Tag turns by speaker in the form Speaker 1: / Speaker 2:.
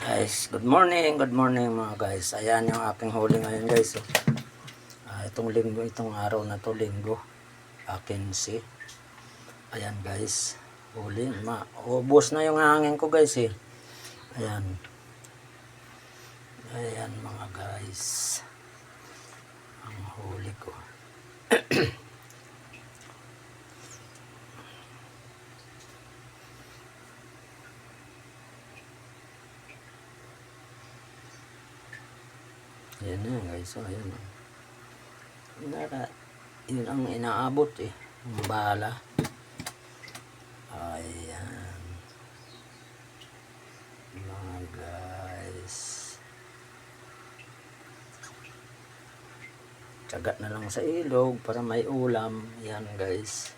Speaker 1: Guys, good morning mga guys. Ayan yung aking huli ngayon guys. Itong linggo, itong araw na to linggo. 15. Ayan guys, huli. Ubos na yung hangin ko guys eh. Ayan. Ayan mga guys. Ang huli ko. Ayan na guys, ayan. Yun ang inaabot eh. Ang bala. Ayan. Mga guys. Tsaga na lang sa ilog para may ulam. Ayan guys.